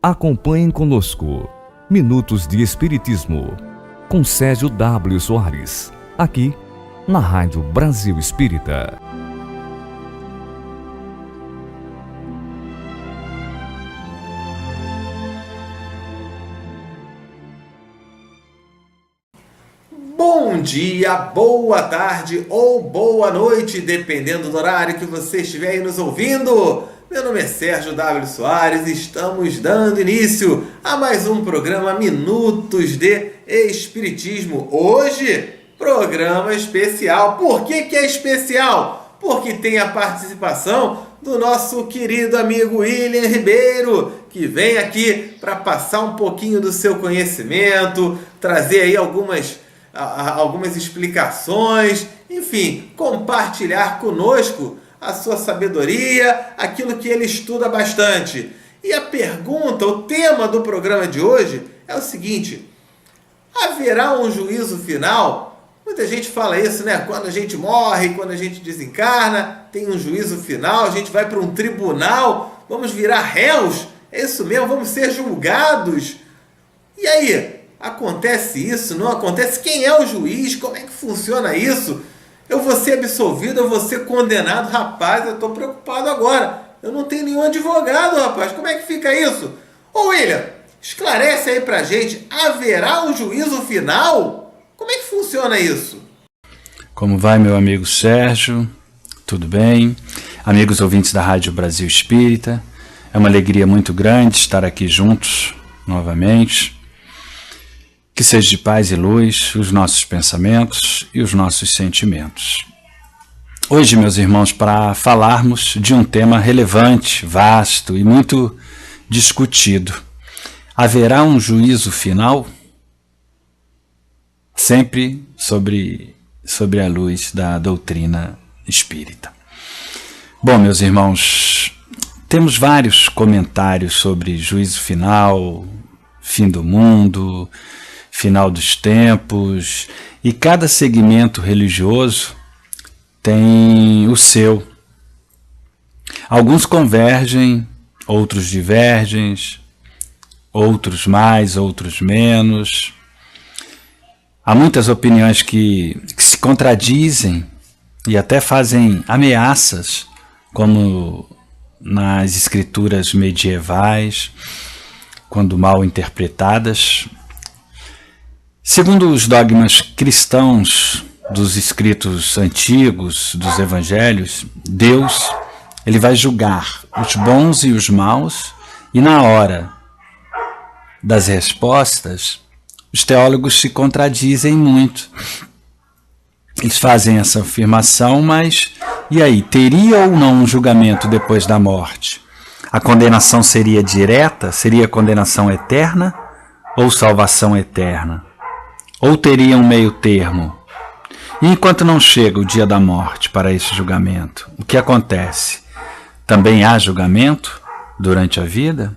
Acompanhem conosco Minutos de Espiritismo, com Sérgio W. Soares, aqui na Rádio Brasil Espírita. Bom dia, boa tarde ou boa noite, dependendo do horário que você estiver aí nos ouvindo. Meu nome é Sérgio W. Soares e estamos dando início a mais um programa Minutos de Espiritismo. Hoje, programa especial. Por que é especial? Porque tem a participação do nosso querido amigo William Ribeiro, que vem aqui para passar um pouquinho do seu conhecimento, trazer aí algumas explicações, enfim, compartilhar conosco a sua sabedoria, aquilo que ele estuda bastante. E a pergunta, o tema do programa de hoje é o seguinte: haverá um juízo final? Muita gente fala isso, né? Quando a gente morre, quando a gente desencarna, tem um juízo final, a gente vai para um tribunal, vamos virar réus? É isso mesmo? Vamos ser julgados? E aí? Acontece isso? Não acontece? Quem é o juiz? Como é que funciona isso? Eu vou ser absolvido? Eu vou ser condenado? Rapaz, eu estou preocupado agora. Eu não tenho nenhum advogado, rapaz. Como é que fica isso? Ô William, esclarece aí pra gente. Haverá um juízo final? Como é que funciona isso? Como vai, meu amigo Sérgio? Tudo bem? Amigos ouvintes da Rádio Brasil Espírita, é uma alegria muito grande estar aqui juntos novamente. Que seja de paz e luz os nossos pensamentos e os nossos sentimentos. Hoje, meus irmãos, para falarmos de um tema relevante, vasto e muito discutido. Haverá um juízo final? Sempre sobre a luz da doutrina espírita. Bom, meus irmãos, temos vários comentários sobre juízo final, fim do mundo, final dos tempos, e cada segmento religioso tem o seu. Alguns convergem, outros divergem, outros mais, outros menos. Há muitas opiniões que se contradizem e até fazem ameaças, como nas escrituras medievais, quando mal interpretadas. Segundo os dogmas cristãos dos escritos antigos, dos evangelhos, Deus ele vai julgar os bons e os maus, e na hora das respostas, os teólogos se contradizem muito. Eles fazem essa afirmação, mas e aí, teria ou não um julgamento depois da morte? A condenação seria direta? Seria condenação eterna ou salvação eterna? Ou teria um meio termo? E enquanto não chega o dia da morte para esse julgamento, o que acontece? Também há julgamento durante a vida?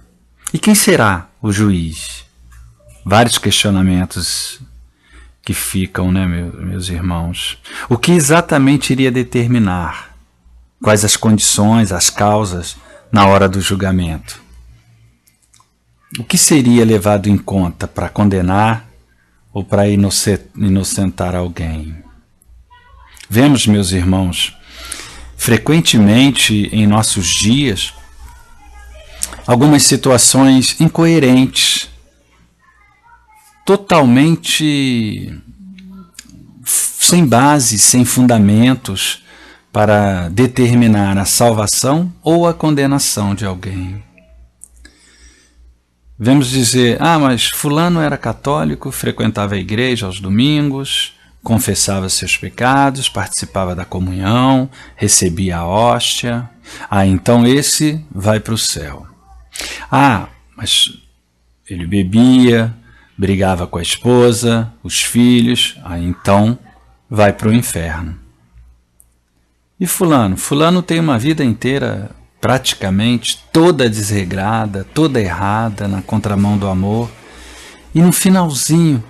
E quem será o juiz? Vários questionamentos que ficam, né, meus irmãos? O que exatamente iria determinar? Quais as condições, as causas na hora do julgamento? O que seria levado em conta para condenar ou para inocentar alguém? Vemos, meus irmãos, frequentemente em nossos dias, algumas situações incoerentes, totalmente sem base, sem fundamentos para determinar a salvação ou a condenação de alguém. Vemos dizer, mas fulano era católico, frequentava a igreja aos domingos, confessava seus pecados, participava da comunhão, recebia a hóstia. Então esse vai para o céu. Mas ele bebia, brigava com a esposa, os filhos, então vai para o inferno. E fulano tem uma vida inteira praticamente toda desregrada, toda errada, na contramão do amor, e no finalzinho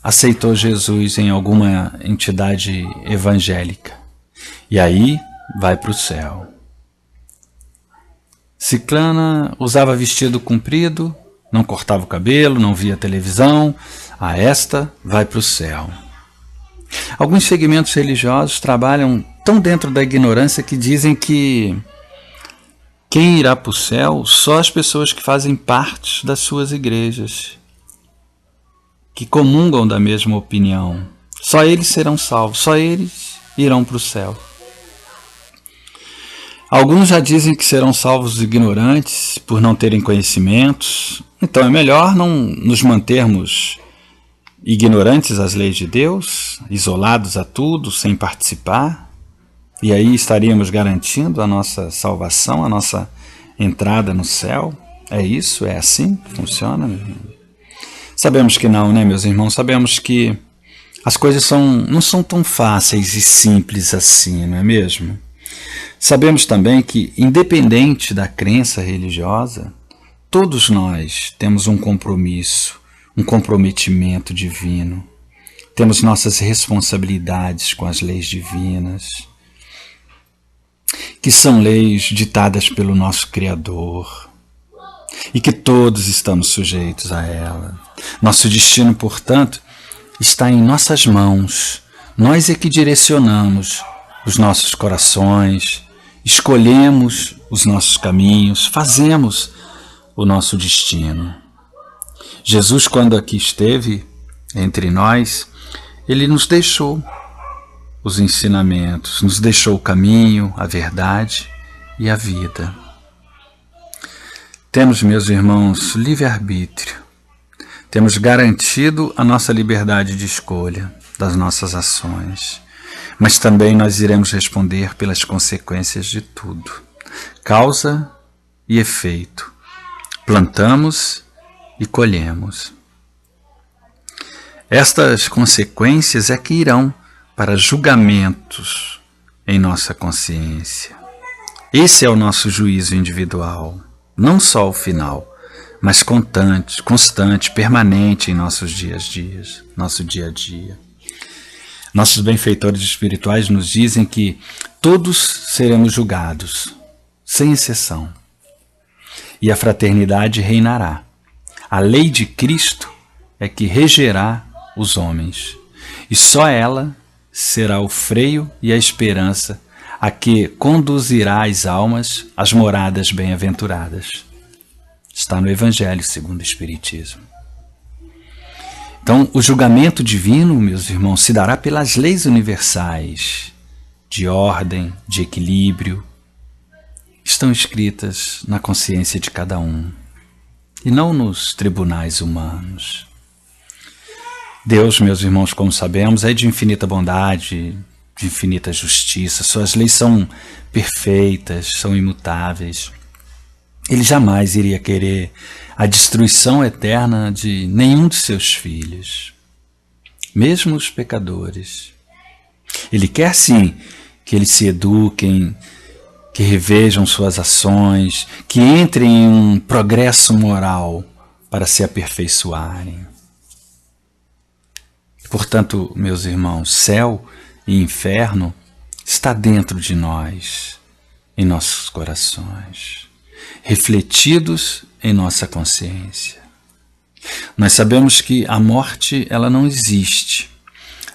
aceitou Jesus em alguma entidade evangélica. E aí vai para o céu. Ciclana usava vestido comprido, não cortava o cabelo, não via televisão. Esta vai para o céu. Alguns segmentos religiosos trabalham tão dentro da ignorância que dizem que quem irá para o céu só as pessoas que fazem parte das suas igrejas, que comungam da mesma opinião. Só eles serão salvos, só eles irão para o céu. Alguns já dizem que serão salvos os ignorantes por não terem conhecimentos. Então é melhor não nos mantermos ignorantes às leis de Deus, isolados a tudo, sem participar. E aí estaríamos garantindo a nossa salvação, a nossa entrada no céu. É isso? É assim que funciona? Sabemos que não, né, meus irmãos? Sabemos que as coisas não são tão fáceis e simples assim, não é mesmo? Sabemos também que, independente da crença religiosa, todos nós temos um compromisso, um comprometimento divino. Temos nossas responsabilidades com as leis divinas, que são leis ditadas pelo nosso Criador, e que todos estamos sujeitos a ela. Nosso destino, portanto, está em nossas mãos. Nós é que direcionamos os nossos corações, escolhemos os nossos caminhos, fazemos o nosso destino. Jesus, quando aqui esteve entre nós, ele nos deixou os ensinamentos, nos deixou o caminho, a verdade e a vida. Temos, meus irmãos, livre-arbítrio. Temos garantido a nossa liberdade de escolha das nossas ações. Mas também nós iremos responder pelas consequências de tudo. Causa e efeito. Plantamos e colhemos. Estas consequências é que irão para julgamentos em nossa consciência. Esse é o nosso juízo individual, não só o final, mas constante, permanente em nossos dias, nosso dia a dia. Nossos benfeitores espirituais nos dizem que todos seremos julgados, sem exceção. E a fraternidade reinará. A lei de Cristo é que regerá os homens. E só ela será o freio e a esperança a que conduzirá as almas às moradas bem-aventuradas. Está no Evangelho segundo o Espiritismo. Então, o julgamento divino, meus irmãos, se dará pelas leis universais, de ordem, de equilíbrio, estão escritas na consciência de cada um, e não nos tribunais humanos. Deus, meus irmãos, como sabemos, é de infinita bondade, de infinita justiça, suas leis são perfeitas, são imutáveis. Ele jamais iria querer a destruição eterna de nenhum de seus filhos, mesmo os pecadores. Ele quer sim que eles se eduquem, que revejam suas ações, que entrem em um progresso moral para se aperfeiçoarem. Portanto, meus irmãos, céu e inferno está dentro de nós, em nossos corações, refletidos em nossa consciência. Nós sabemos que a morte ela não existe.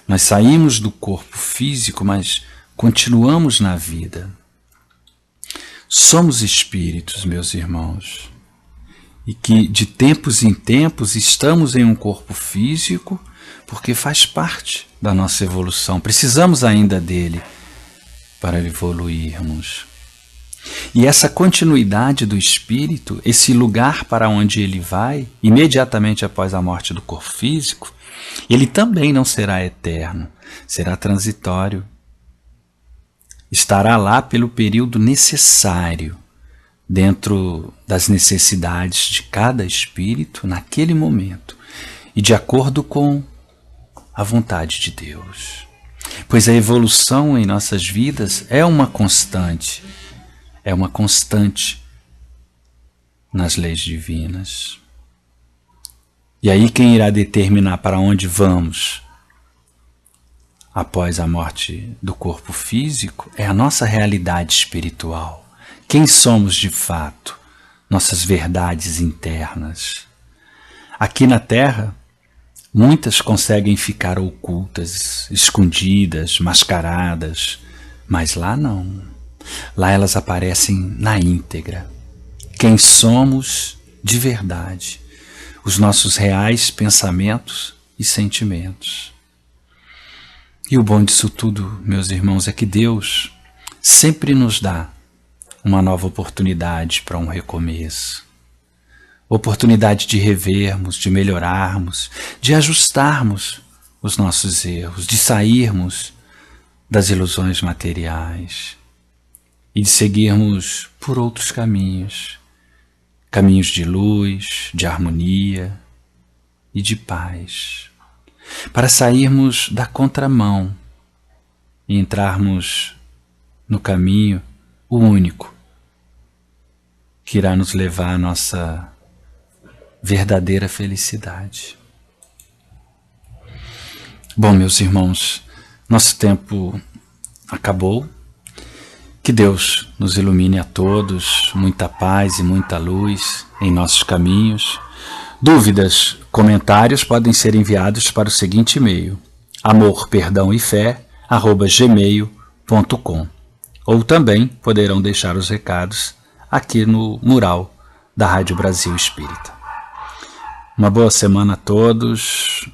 Nós saímos do corpo físico, mas continuamos na vida. Somos espíritos, meus irmãos, e que de tempos em tempos estamos em um corpo físico porque faz parte da nossa evolução. Precisamos ainda dele para evoluirmos. E essa continuidade do espírito, esse lugar para onde ele vai, imediatamente após a morte do corpo físico, ele também não será eterno, será transitório. Estará lá pelo período necessário, dentro das necessidades de cada espírito naquele momento, e de acordo com a vontade de Deus. Pois a evolução em nossas vidas é uma constante nas leis divinas. E aí quem irá determinar para onde vamos após a morte do corpo físico é a nossa realidade espiritual. Quem somos de fato? nossas verdades internas. Aqui na Terra, muitas conseguem ficar ocultas, escondidas, mascaradas, mas lá não. Lá elas aparecem na íntegra. Quem somos de verdade, os nossos reais pensamentos e sentimentos. E o bom disso tudo, meus irmãos, é que Deus sempre nos dá uma nova oportunidade para um recomeço. Oportunidade de revermos, de melhorarmos, de ajustarmos os nossos erros, de sairmos das ilusões materiais e de seguirmos por outros caminhos, caminhos de luz, de harmonia e de paz, para sairmos da contramão e entrarmos no caminho, o único, que irá nos levar à nossa verdadeira felicidade. Bom, meus irmãos, nosso tempo acabou. Que Deus nos ilumine a todos, muita paz e muita luz em nossos caminhos. Dúvidas, comentários podem ser enviados para o seguinte e-mail: amorperdãoefé@gmail.com, ou também poderão deixar os recados aqui no mural da Rádio Brasil Espírita. Uma boa semana a todos.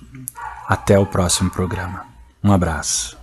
Até o próximo programa. Um abraço.